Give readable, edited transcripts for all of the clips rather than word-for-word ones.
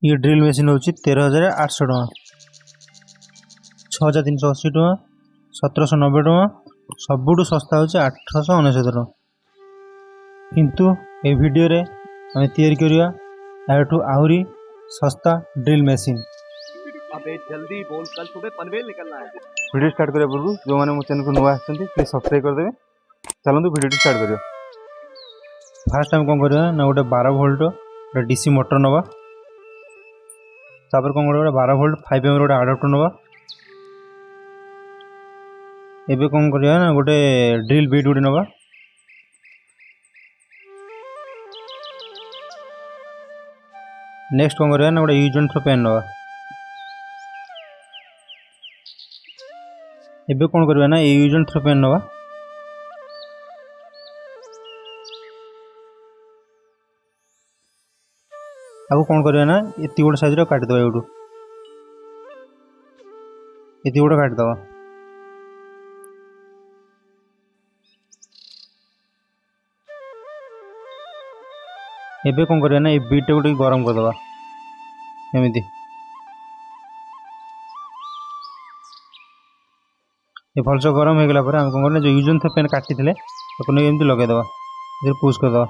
ये drill machine हूँ 13,800 टଙ୍କା 6,380 टଙ୍କା 1,790 टଙ୍କା सबुठू सस्ता हूँ 8,990 टଙ୍କା किंतु ए वीडियो रे आम तैयारी करिया याठू आहुरी सस्ता ड्रिल मेसीन। अबे जल्दी बोल, कल सुबह पनवेल निकलना है। वीडियो स्टार्ट करिया पूर्व जो मैंने मो चैनल को नुआ आछंती प्लीज सब्सक्राइब कर देबे। चलंतु वीडियो स्टार्ट करियो। फास्ट टाइम कोन करिया ना गोटे 12 वोल्ट गोटे डीसी मोटर नवा तापर कोन गोटे 12 वोल्ट 5 एम गोटे अडाप्टर नवा एबे कोन करिया ना गोटे ड्रिल बीट गोटे नवा नेक्स्ट कोन करिया ना गोटे यूज एंड थ्रो पेन नवा एबे कोन करिया ना यूज एंड थ्रो पेन नवा आगु कौन करिया ना एति गोटे साइज रो काट दबा एडू एति गोटे काट दबा एबे कौन करिया ना ए बीट गोटे गरम कर दबा एमिति ये भलसे गरम हो गला पर हम कौन करना जो यूज एंड थ्रो पेन काटी थिले ताको नै एमिति लगे दबा इधर पुश कर दबा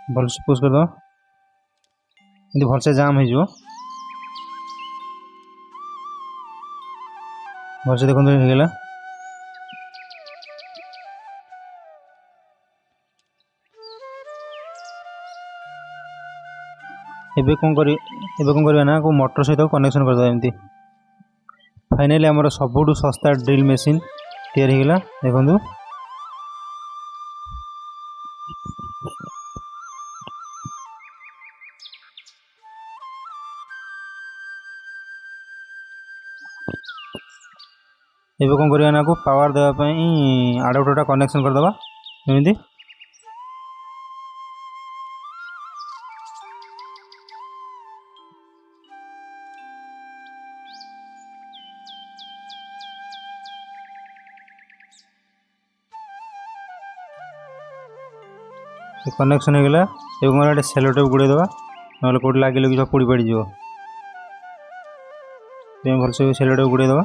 भलसे पुश कर दबा इधर भलसे जाम हो जो भलसे देखो हो गला एबे कौन करिया ना को मोटर सहित कनेक्शन कर दबा एमती फाइनली हमर सबुठू सस्ता ड्रिल मेसीन तैयार हो गला देखंतु एबे कौन करिया ना को पावर देवा पई अडाप्टरटा कनेक्शन कर दबा एमती कनेक्शन हो गला एवं गोटे सेलो टेप गुड़े दबा ना कौट लगे कि सब पोड़ी पड़ जाव भलसे सेलो टेप गुड़े दबा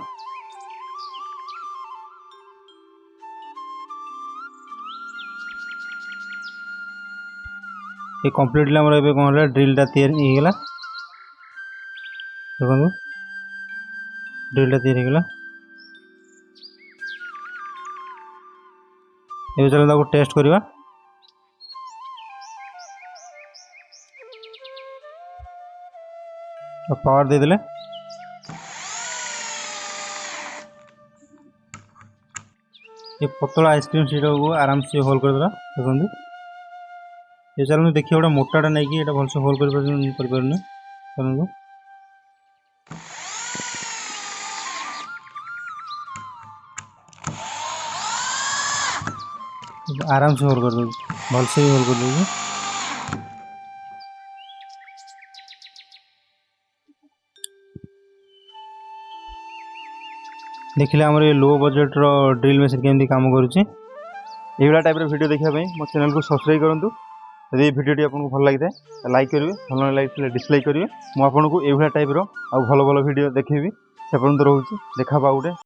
ये कम्प्लीटली आमर ए कौन ड्रिलटा तैयारी होगला देखो ड्रिलटा तैयारी होगला ये चलो टेस्ट करवा पावर दे देले ये पतला आइसक्रीम सीटा को आराम से होल कर देला देखो ये चलो देखिए गोटे मोटाटा नहीं कि भलसे होल कर चलो आराम से होल कर दो भलसे भी होल कर दो देखिले आमर ये लो बजेट रो ड्रिल मेसीन केमती काम करुच्ची ये टाइप वीडियो देखा मो चैनल को सब्सक्राइब करूँ यदि वीडियो आपको भल लगी था लाइक करेंगे भल लगी डिसलाइक करेंगे मुझे आपको ये टाइप भल भल वीडियो देखेबी से पर्यंत रोचे देखा गोटे।